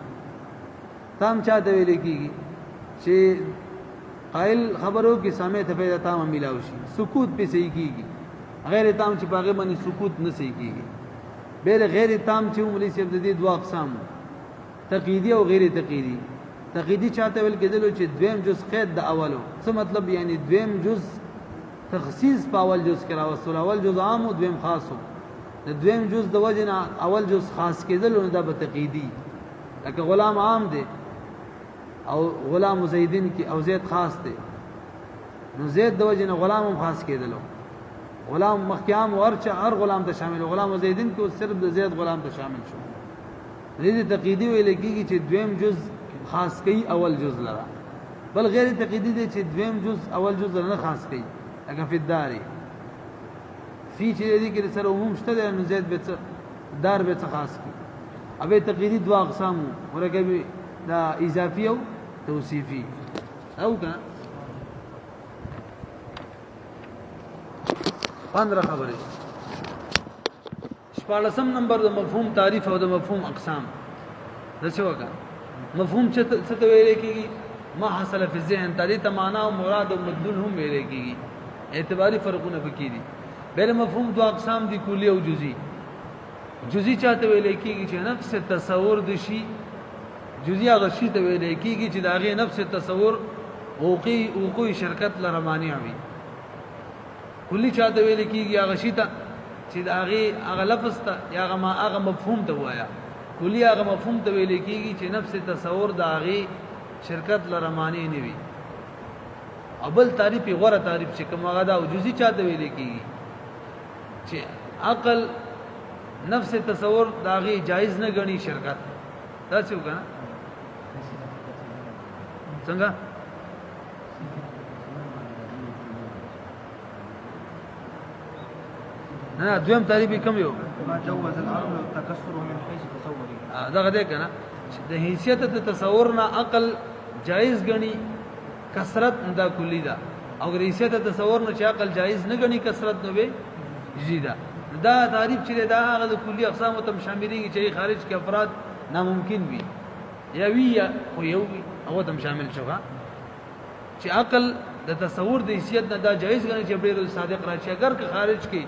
Speaker 1: تام چاته ویل کېږي چې قائل خبرو کې سامع ته پیدا تام ملاوي شي سکوت به صحیح کیږي غیر تام چې باغې باندې سکوت نه صحیح کیږي به غیر تام چې مولوی صاحب د دې دوه اقسام تقیدی او غیر تقیدی تقیدی چاته ویل کېدل چې دویم جز قید د اولو څه مطلب یعنی دویم جز تخصیص په اول جز کې راوستل اول جز عام او دویم خاص د دویم جز د وجنه اول جز خاص کېدل نو دا به تقیدی لکه غلام عام دی او غلام زیدین کی او زید خاص دی نو زید د وجنه غلام هم خاص کېدل غلام مخکام ورچه هر غلام ته شامل غلام زیدین کې صرف د زید غلام ته شامل شو دې تقیدی ویل کېږي چې دویم جز خاص کوي اول جز لرا بل غیر تقیدی دی چې دویم جز اول جز نه خاص کوي اګه فی الدار فی چې دې کې سره عموم شته نو زید به دار به خاص کوي ابه تقیدی دوا اقسام ورګه دا اضافي او توصیفي او کا 15 خبره 14 نمبر د مفهوم تعریف او د مفهوم اقسام د څه وکړه مفهوم څه ته ویل کېږي ما حصل فی الذهن تعریف معنا او مراد او مدلول هم ویل کېږي اعتباری فرقونه پکې دي بل مفهوم دو اقسام دي کلی او جزئی جزئی چاته ویل کېږي چې نفس تصور د شی جزئی هغه شی ته ویل کېږي چې داغه نفس تصور اوقي شرکت لرمانی وي کلی چاته ویل کېږي هغه شی ته چې هغه لفظ ته یا هغه مفهوم ته وایا کلی هغه مفهوم ته ویل کېږي چې نفس تصور داغه شرکت لرمانی نه وي اول تعریف غوړه تعریف چې کوم هغه دا جزئی چاته ویل کېږي چې عقل نفس تصور داغه جایز نه غني شرکت دا څه وکنه څنګه نه دویم تعریف کوم یو
Speaker 2: ما جوز العقل التكسر من حيث تصوره
Speaker 1: دا غده کنه د حیثیت د تصور نه عقل جایز غني کثرت دا کلی دا او حیثیت د تصور نه چې عقل جایز نه غني کثرت نه وي جیدا دا تعریف چې دا هغه د کلی اقسام ته شاملېږي چې خارج کې افراد ناممکن وي یا وی خو یو وي هغه ته شامل شوه چې عقل د تصور د حیثیت نه دا جایز غني چې ډېر صادق راشي اگر که خارج کې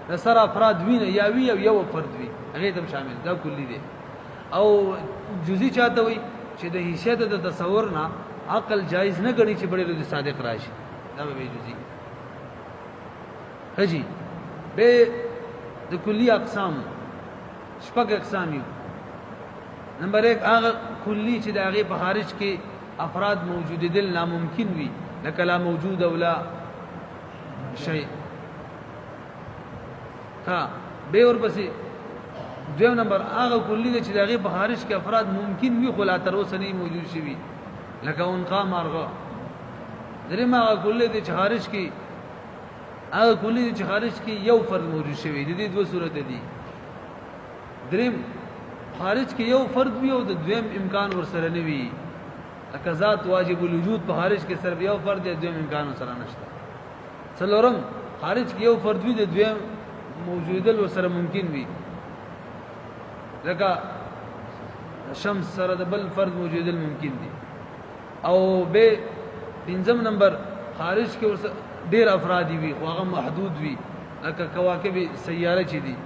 Speaker 1: د سره افراد وینه یا وی او یو فرد وي هغه ته شامل دا کلی دی او جزئی چاته وي چې د حیثیت د تصور نه عقل جایز نه غني چې ډېر صادق راشي دا به جزئی هجی به د کلی اقسام شپږ اقسام یو نمبر 1 هغه کلی چې د هغه په خارج کې افراد موجود دي ناممکن وي لکه لا موجود او لا شيء ها به ورپسې دویم نمبر هغه کلی چې د هغه په خارج کې افراد ممکن وي خو لا تر اوسه نه موجود شي لکه انقا مارغه دریم هغه کلی چې خارج کې هغه کلی چې خارج کې یو فرد موجود شوی د دې دوه صورت دي دریم خارج کې یو فرد وي او د دویم امکان ورسره نه وي لکه ذات واجب الوجود په خارج کې صرف یو فرد دی دویم امکان سره نشته څلورم خارج کې یو فرد وي د دویم موجودل سره ممکن وي لکه شمس سره د بل فرد موجودل ممکن دي او به پنځم نمبر خارج کې ډیر افراد وي خو هغه محدود وي لکه کواکب سیاره چي دي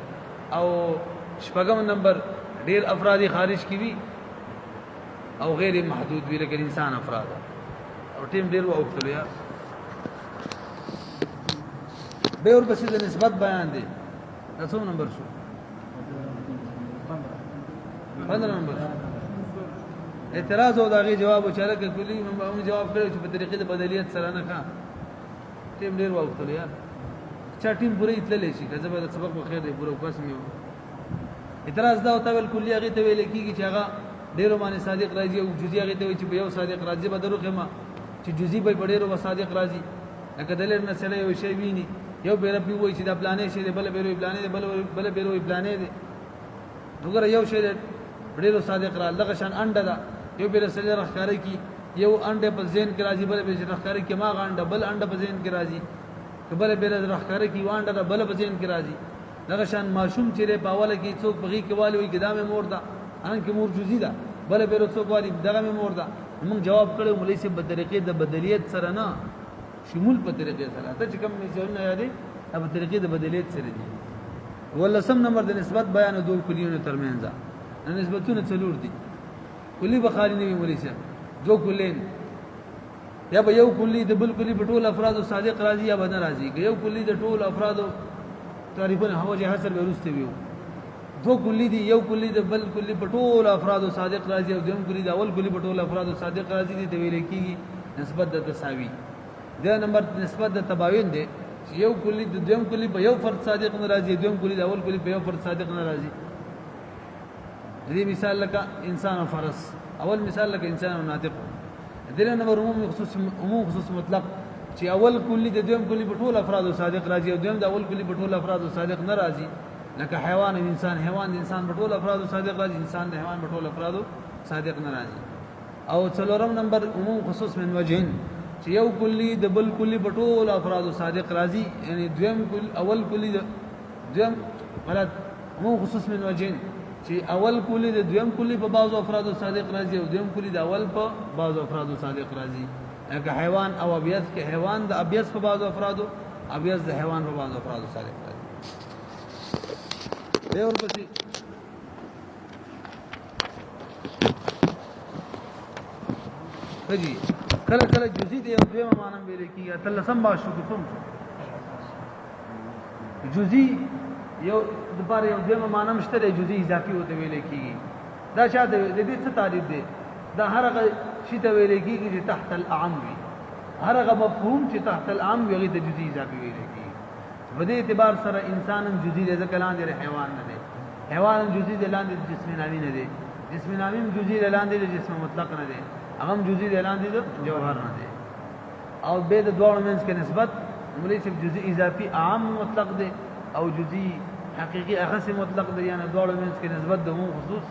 Speaker 1: او شپږم نمبر ډیر افراد خارج کې وي او غیر محدود وي لکه انسان افراد او ټیم ډیر وختلو یا به اور پسې د نسبت بیان دي تاسو نمبر شو 15 نمبر اعتراض او داغي جواب وچاله کې کلی موږ جواب کړو چې په طریقې د بدلیت سره نه کا ټیم ډیر وختلو یا چا ټیم پوره اتللې شي کله به سبق په خیر دی پوره قسم یو اعتراض دا او تل کلی هغه ته ویل کیږي چې هغه ډیرو باندې صادق راځي او جزئی هغه ته وي چې یو صادق راځي به درو خما چې جزئی به ډیرو صادق راځي لکه دلر نه سره یو شی ویني یو بیره پی وای چې دا پلانې شي بل بیره پلانې بل بیره پلانې دي وګوره یو شی ډیرو صادق را لغه شان انډه دا یو بیره سره راخاره کی یو انډه په ذهن کې راځي بل بیره راخاره کی ما غانډه بل انډه په ذهن کې راځي بل بیره راخاره کی وانډه بل په ذهن کې راځي لغه شان ماشوم چې په اوله کې څوک بغي کې والی وي ګدامه مور دا ان کې مور جزئی ده بل بیره څوک والی دغه مور دا موږ جواب کړو مولوی سے په طریقې د بدلیت سره نه شمول په طریقې سره ته چې کوم مثالونه یادې په طریقې د بدلیت سره دي ولسم نمبر د نسبت بیان دوه کلیونو ترمنځ نسبتونه څلور دي کلی بخاری نه مولوی سے دو کلین یا به یو کلی د بل کلی په ټول افراد صادق راځي یا بدن راځي یو کلی د ټول افراد تعریفونه هوجه حاصل ورسته ویو دو کلی دي یو کلی د بل کلی په ټول افراد صادق راځي او دویم کلی د اول کلی په ټول افراد صادق راځي دي د ویل کیږي نسبت د تساوی دا نمبر نسبت د تباین دی یو کلی د دویم کلی په یو فرد صادق نه راځي دویم کلی د اول کلی په یو فرد صادق نه راځي دې مثال لکه انسان او فرس اول مثال لکه انسان او ناطق دغه نمبر عموم خصوص مطلق چې اول کلی د دویم کلی په ټول افراد صادق راځي او دویم د اول کلی په ټول افراد صادق نه راځي لکه حیوان او انسان حیوان د انسان په ټول افراد صادق راځي انسان د حیوان په ټول افراد صادق نه راځي او څلورم نمبر عموم خصوص من وجهین چې یو کلی د بل کلی په ټول افراد صادق راځي یعنی دویم کلی اول کلی د دویم غلط عموم خصوص من وجهین چې اول کلی د دویم کلی په بعضو افراد صادق راځي او دویم کلی د اول په بعضو افراد صادق راځي لکه حیوان او ابیض کې حیوان د ابیض په بعضو افراد ابیض د حیوان په بعضو افراد صادق راځي به ورپسې کجی کله کله جزئی دی او دویمه معنی ویل کیږي تلسم با شو کوم جزئی یو د بار یو دویمه معنی مشته دی جزئی اضافي وته ویل کیږي دا شاده د دې څه تعریف دی دا هر هغه شی ته ویل کیږي چې تحت العام وي هر هغه مفهوم چې تحت العام وي د جزئی اضافي ویل کیږي په دې اعتبار سره انسان هم جزئی دی ځکه لاندې حیوان نه دی حیوان هم جزئی دی لاندې جسم نامي نه دی جسم نامي هم جزئی دی لاندې جسم مطلق نه دی هغه جزئی دی لاندې جوهر نه دی او به د دوه منځ کې نسبت مولوی صاحب جزئی اضافي عام مطلق دی او جزئی حقيقي اخص مطلق دی یعنی دوه منځ کې نسبت د عموم خصوص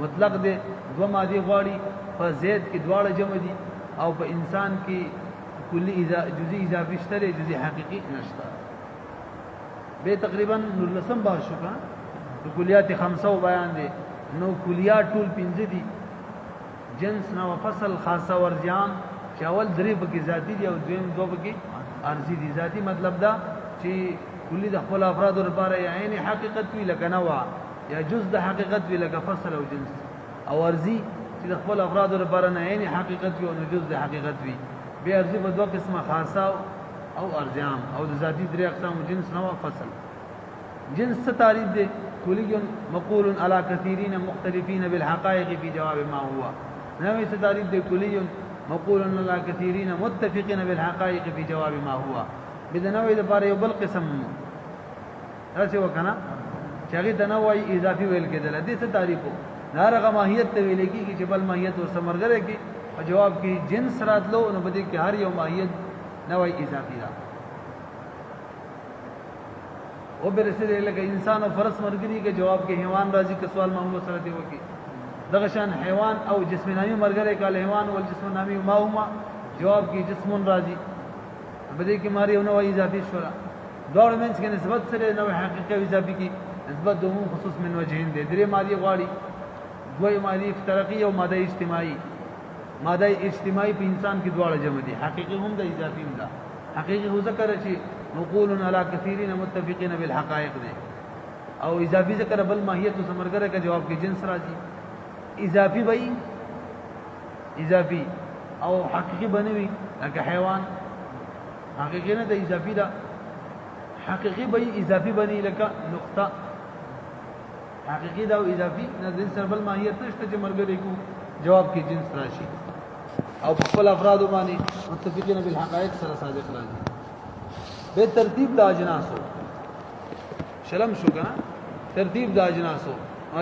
Speaker 1: مطلق دی دوه مادي غواړي په زید کې دواړه جمع دي او په انسان کې کلی جزئی اضافي شته جزئی حقيقي نشته به تقریبا نورلسم با شو کا د کلیات خمسه بیان دي نو کلیات ټول 15 دي جنس نو فصل خاصه ورجام چې اول درې بګي ذاتی دي او دویم دوه بګي ارضی دي ذاتی مطلب دا چې کلی د خپل افراد لپاره یا عین حقیقت وی لکه نوع یا جز د حقیقت وی لکه فصل او جنس او ارضی چې د خپل افراد لپاره نه عین حقیقت وی او جز د حقیقت وی به ارضی په دوه قسمه خاصه او ارجام او د ذاتی درې اقسام جنس نوع فصل جنس څه تعریف دی کلی مقول على كثيرين مختلفين بالحقائق في جواب ما هو نوې څه تعریف دی کلی مقول على كثيرين متفقين بالحقائق في جواب ما هو بدنوې د بار یو بل قسم راځي وکنه چې هغه د نوې اضافي ویل کېدل دي څه تعریفو نارغه ماهیت ته ویل کېږي چې بل ماهیت ور سمرګره کې او جواب کې جنس راتلو نو بده کې هر یو ماهیت نوې اضافي ده او برسه لکه انسان او فرس مرګري کې جواب کې حیوان راځي که سوال معمول سره دی وکي دغه شان حیوان او جسم نامی مرګره کال حیوان او جسم نامی ما هما جواب کې جسم راضی بده کې ماری نو اضافي شورا دوړ منځ کې نسبت سره نو حقیقت او اضافي کې نسبت دومو خصوص من وجهین دي درې مالی غواړي دوی مالی افتراقی او ماده اجتماعي ماده اجتماعي په انسان کې دواړه جمع دي حقیقي هم د اضافي هم ده حقیقي هو ذکر شي نقول على كثيرين متفقين بالحقائق دي او اضافي ذکر بل ماهیت او سمرګره کا جواب کې جنس راځي اضافي وي اضافي او حقيقي بنوي لکه حیوان حقيقي نه د اضافي ده حقيقي وي اضافي بني لکه نقطه حقيقي ده او اضافي نه د سر بل ماهیت نشته چې مرګره کو جواب کې جنس راشي او خپل افراد باندې متفقين بالحقائق سره صادق راځي به ترتیب د اجناسو شلم شو کنه ترتیب د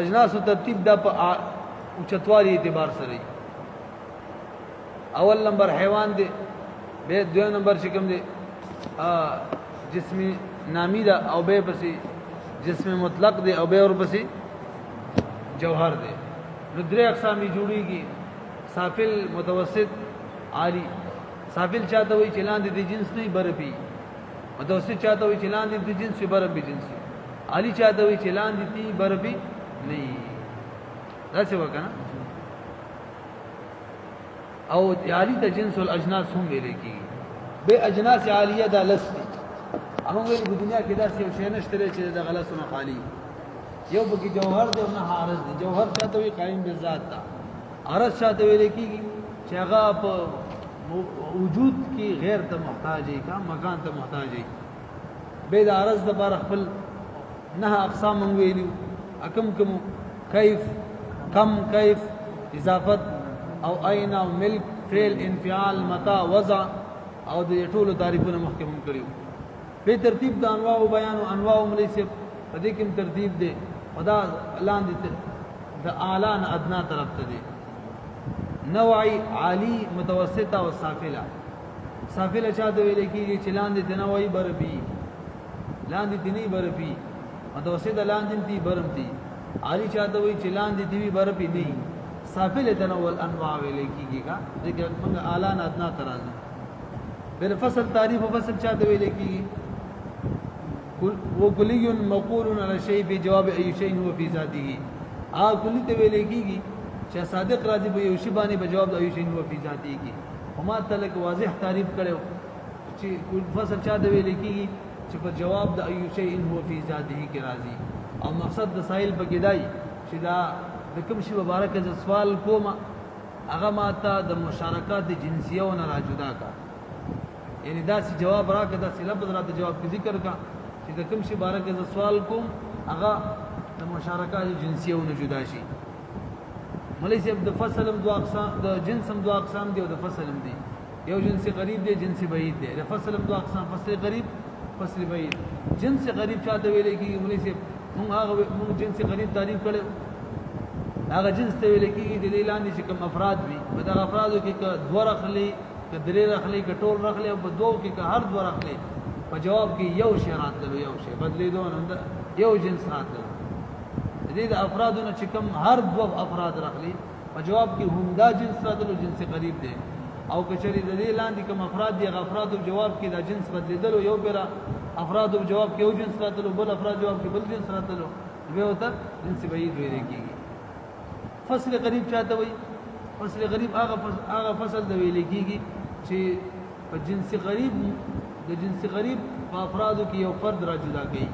Speaker 1: اجناسو ترتیب د اوچتوالي اعتبار سره اول نمبر حیوان دی به دویم نمبر شکم دی جسمی نامی دا او به پسې جسم مطلق دی او به اور پسې جوهر دی نو درې اقسام جوړیږي سافل متوسط عالی سافل چاته وي چلان دي جنس نه برپی متوسط چاته وي چلان دي جنس برپی جنس عالی چاته وي چلان دي برپی نه دا څه وکنه او عالی د جنس الاجناس هم ویل کیږي به اجناس عالیه د لستی هغه ویل په دنیا کې داسې یو شی نشته چې د غلسونه خالی یو بګي جوهر دی او نه عارض دی جوهر چاته وي قائم بالذات دا عارض چاته ویل کیږي چې هغه په وجود کې غیر ته محتاج دی کا مکان ته محتاج دی به د عارض د بار خپل نه اقسام ویلو اکم کم کیف کم کیف اضافت او اين او ملک فعل انفعال متى وضع او د ټولو تعریفونه محکم کړیو په ترتیب د انواع او بیان او انواع ملیسه په دې کې ترتیب دی خدا لاندې د اعلی نه ادنا طرف ته دی نوعی عالی متوسطه او سافله سافله چا د ویل کېږي چې لاندې د نوعی بربي لاندې د نه بربي متوسطه لاندې دی برم دی عالی چا د وی چې لاندې دی بربي نه سافله تنوع الانواع ویل کېږي کا دغه موږ اعلی نه ادنا ترازی بل فصل تعریف او فصل چا د ویل کېږي وكلي مقول على شيء في جواب اي شيء هو في ذاته كلي ته ویل کېږي چې صادق راځي به یو شی باندې به جواب اي شيء هو في ذاته کې هما تلک واضح تعریف کړو چې فصل چا د ویل کېږي چې په جواب د اي شيء هو في ذاته کې راځي او مقصد د سائل پکې دی چې دا د کوم شی مبارک ز سوال کوم هغه ماته د مشارکت جنسیو نه را جدا کا یعنی دا سی جواب راکړه دا سی لفظ را د جواب کې ذکر کا چې د کوم شی مبارک ز سوال کوم هغه د مشارکت جنسیو نه جدا شي مولوی صاحب د فصل هم دو اقسام د جنس هم دو اقسام دي او د فصل هم دي یو جنس قریب دی جنس بعید دی د فصل هم دو اقسام فصل قریب فصل بعید جنس قریب چاته ویل کېږي مولوی صاحب موږ جنس قریب تعریف کړو هغه جنس ته ویل کېږي د لاندې چې کوم افراد وي په دغه افرادو کې دوه رخلي کدرې رخلي کټول رخلي او په دوه کې هر دوه رخلي په جواب کې یو شی راتلو یو شی بدلې دوه یو جنس راتلو دې د افرادونو چې کوم هر دوه افراد رخلي په جواب کې همدا جنس راتلو جنس قریب دی او کچري د دې لاندې کوم افراد دي هغه افراد په جواب کې دا جنس بدلیدلو یو بیره افراد په جواب کې یو جنس راتلو بل افراد جواب کې بل جنس راتلو به وته جنس بعید ویل کېږي فصل قریب چاته وي فصل قریب هغه فصل د ویل کېږي چې په جنس قریب د جنس قریب په افرادو کې یو فرد را جدا کوي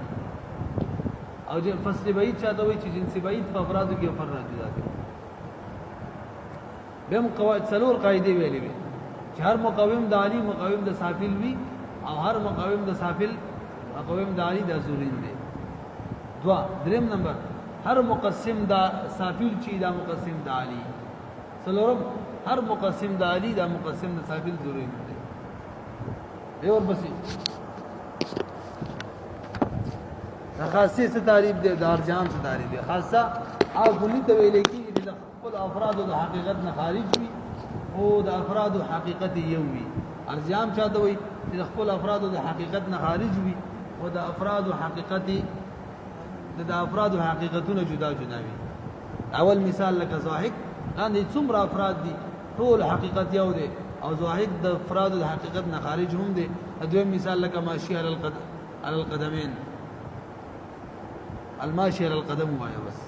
Speaker 1: او فصل بعید چاته وي چې جنس بعید په افرادو کې یو فرد را جدا کوي به قواعد څلور قاعده ویلې وي چې هر مقاوم د عالی مقاوم د سافل وي او هر مقاوم د سافل مقاوم د عالی د زورین دي دوا دریم نمبر هر مقسم دا سافل چی دا مقسم دا علی سلورم هر مقسم دا علی دا مقسم دا سافل ضروری دی اور بسی دا خاصی سے تعریف دی دا ارجان سے تعریف دی خاصا کلی ته ویل کېږي د خپل افراد د حقیقت نه خارج وي او د افراد حقیقت یو وي ارجام چاته وي چې خپل افراد د حقیقت نه خارج وي او د افراد حقیقت د افراد حقیقتونه جدا جدا وي اول مثال لکه زاهد لاندې څومره افراد دي ټول حقیقت یو دی او زاهد د افراد د حقیقت نه خارج هم دی دویم مثال لکه ماشی علی القدمین الماشی علی القدم وایي بس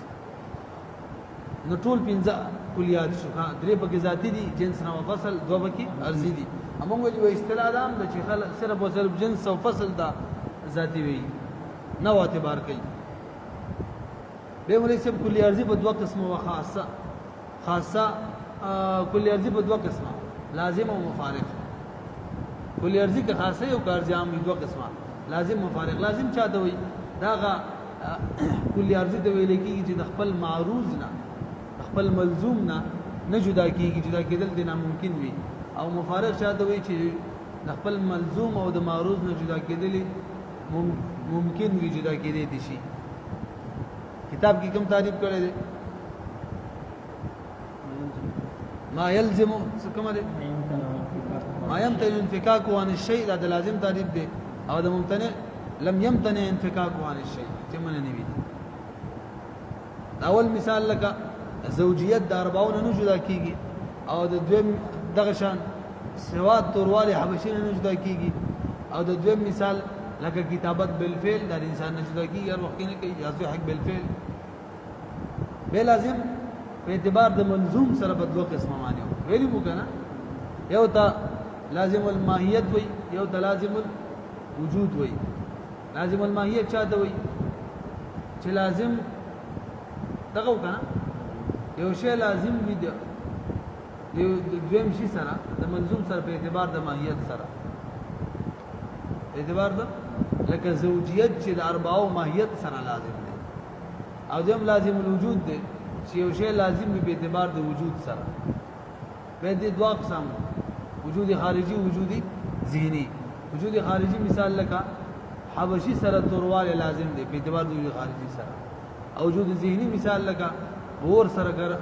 Speaker 1: نو ټول پنځه کلیات شو درې پکې ذاتی دي جنس نه فصل دوه پکې ارضی دي موږ وایو اصطلاح دام د چې خلک صرف او صرف جنس او فصل دا ذاتی وي نو اعتبار کوي به مولوی صاحب کلی ارضی په دوه قسمه او خاصه کلی ارضی په دوه قسمه لازم او مفارق کلی ارضی که خاصه او کارځي عام دوه قسمه لازم مفارق لازم چاته وي داغه کلی ارضی ته ویل کېږي چې د خپل معروض نه خپل ملزوم نه جدا کېږي جدا کېدل د ناممکن وي او مفارق چاته وي چې د خپل ملزوم او د معروض نه جدا کېدل ممکن وي جدا کېدې دي شي کتاب کې کوم تعریف کړی دی ما يلزم کومه ده ما يمتنع انفكاك عن الشيء دا لازم تعریف دی او د ممتنع لم يمتنع انفكاك عن الشيء چې من نه وي اول مثال لکه زوجیت د 40 نه جدا کیږي او د دویم دغه شان سواد تورواله حبشي نه جدا کیږي او د دویم مثال لکه کتابت بالفعل د انسان نه جدا کیږي هر وخت نه کوي یا حق بالفعل به لازم په اعتبار د منظوم سره په دوه قسمه معنی ویلی مو کنه یو تا لازم الماهیت وي یو تا لازم الوجود وي لازم الماهیت چاته وي چې لازم دغه کنه یو شی لازم وي د دویم شي سره د منظوم سره په اعتبار د ماهیت سره اعتبار د لکه زوجیت چې د 40 ماهیت سره لازم دی او دیم لازم الوجود دی چې یو شی لازم وي په اعتبار د وجود سره په دې دوه اقسام وجود خارجي وجود ذهني وجود خارجي مثال لکه حبشي سره تورواله لازم دی په اعتبار د وجود خارجي سره او وجود ذهني مثال لکه اور سره ګر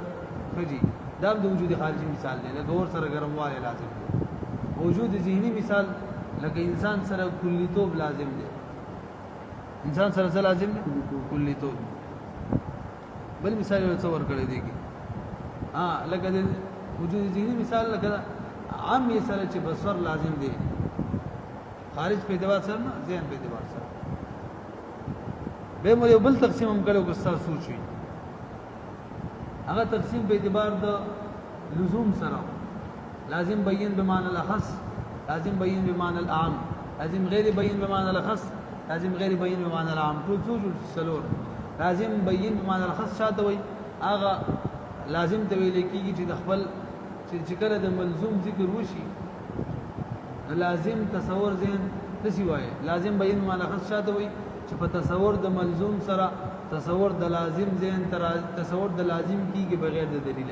Speaker 1: فجي دا د وجود خارجي مثال دی لکه اور سره ګرمواله لازم دی وجود ذهني مثال لکه انسان سره کلیتوب لازم دی انسان سره لازم دی کلیتوب بل مثال یو څور کړی دی لکه د وجود ذهني مثال لکه عام یې سره چې بصر لازم دی خارج په اعتبار سره نه ذهن په اعتبار سره به مو یو بل تقسیم هم کړو که تاسو سوچي هغه تقسیم په اعتبار د لزوم سره لازم بیان بمعنى الاخص لازم بیان بمعنى العام لازم غیر بیان بمعنى الاخص لازم غیر بیان بمعنى العام ټول سلور لازم بیان بمعنى الاخص شاته وي هغه لازم ته ویل کېږي چې د خپل چې کله د ملزوم ذکر وشي لازم تصور ذهن نسی وایي لازم بیان بمعنى الاخص شاته وي چې په تصور د ملزوم سره تصور د لازم ذهن تصور د لازم کیږي بغیر د دلیل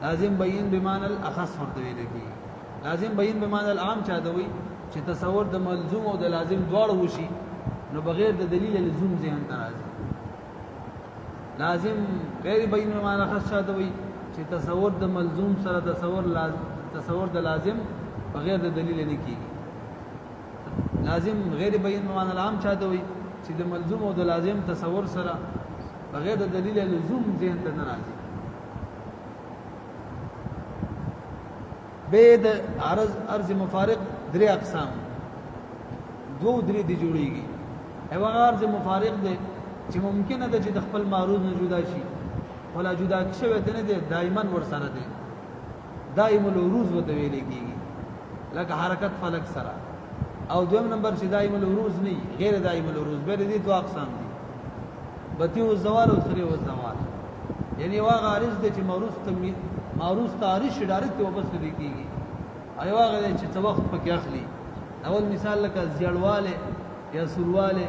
Speaker 1: لازم بیان بمعنى الاخص ورته ویل کېږي لازم بیان بمعنى العام چاته وي چې تصور د ملزوم او د لازم دواړه وشي نو بغیر د دلیل لزوم ذهن ته راځي لازم غیر بیان بمعنى الاخص چاته وي چې تصور د ملزوم سره تصور د لازم بغیر د دلیل نه کیږي لازم غیر بیان بمعنى العام چاته وي چې د ملزوم او د لازم تصور سره بغیر د دلیل لزوم ذهن ته نه راځي به د عرض مفارق درې اقسام دو درې دي جوړيږي او عرض مفارق دي چې ممکنه ده چې د خپل معروض نه جدا شي ولا جدا شوی ته نه دي دایمن ور سره دي دائم العروض وته ویل کېږي لکه حرکت فلک سره او دویم نمبر چې دائم العروض نه غیر دائم العروض به دي دوه اقسام دي بتی او زوال او سری او زوال یعنی واغ عارض دي چې معروض تاریخ ډایرکټ واپس لري کېږي ایو هغه چې څو وخت پکې اخلي اول مثال لکه زیړواله یا سرواله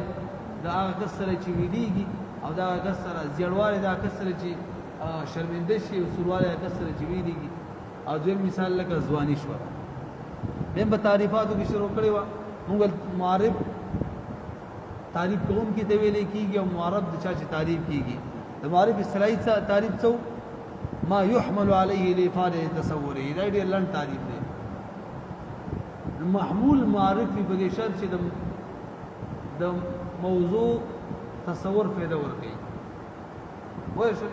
Speaker 1: دا هغه کسر چې ویلېږي او دا کسر زیړواله دا کسر چې شرمنده شي او سرواله کسر چې ویلېږي او دویم مثال لکه ځواني شو دیم په تعریفاتو کې شروع کړی و موږ معرب تعریف کوم کې ته ویلې کېږي او معرب د چا چې تعریف کېږي د معرب اصطلاحي تعریف څو ما يحمل عليه لافاده تصوره دا ډېر لنډ تعریف دی محمول معرف په دې شرط چې د موضوع تصور پیدا ورکړي وای شو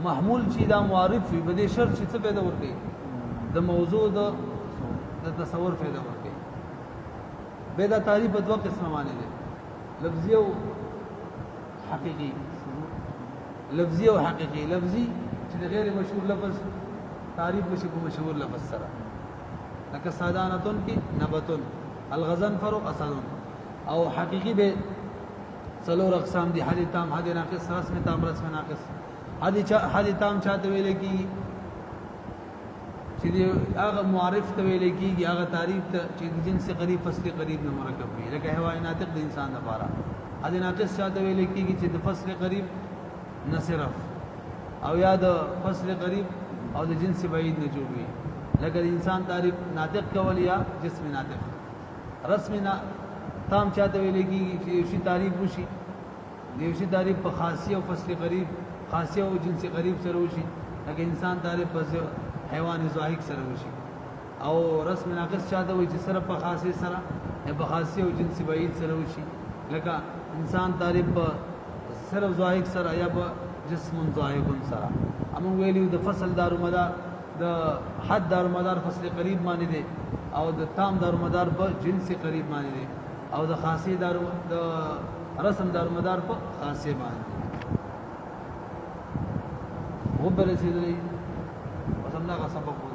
Speaker 1: محمول چې دا معرف وي بده شرط چې څه پیدا ورکړي د موضوع د تصور پیدا ورکړي به دا تعریف په دوه قسمه باندې دي لفظي او حقيقي لفظي او حقيقي لفظي چې غیر مشهور لفظ تعریف بشي په مشهور لفظ سره لکه سادانتون کې نبتون الغزنفر اسدون او حقيقي به څلور اقسام دي حد تام حد ناقص رسم تام رسم ناقص حد تام چاته ویل کی چې هغه معرف ته ویل کیږي هغه تعریف ته چې جنس قریب فصل قریب نه مرکب وي لکه حیوان ناطق د انسان لپاره حد ناقص چاته ویل کیږي چې د فصل قریب نه صرف او یا د فصل قریب او د جنس بعید نه جوړ وي لکه د انسان تعریف ناطق کول یا جسم ناطق رسم تام چاته ویل کیږي چې یو شی تعریف وشي یو شی تعریف په خاصیه او فصل قریب خاصیه او جنس قریب سره وشي لکه انسان تعریف په حیوان زاهق سره وشي او رسم ناقص چاته وي چې صرف په خاصیه سره یا په خاصیه او جنس بعید سره وشي لکه انسان تعریف په صرف زاهق سره یا په جسم زاهق سره امون ویلو د فصل دارومدار د حد دارومدار فصل قریب باندې دي او د تام دارومدار په جنس قریب باندې دي او د خاصیه دارو د رسم دارومدار په خاصیه باندې وبرسیدلی وسمنا کا سبب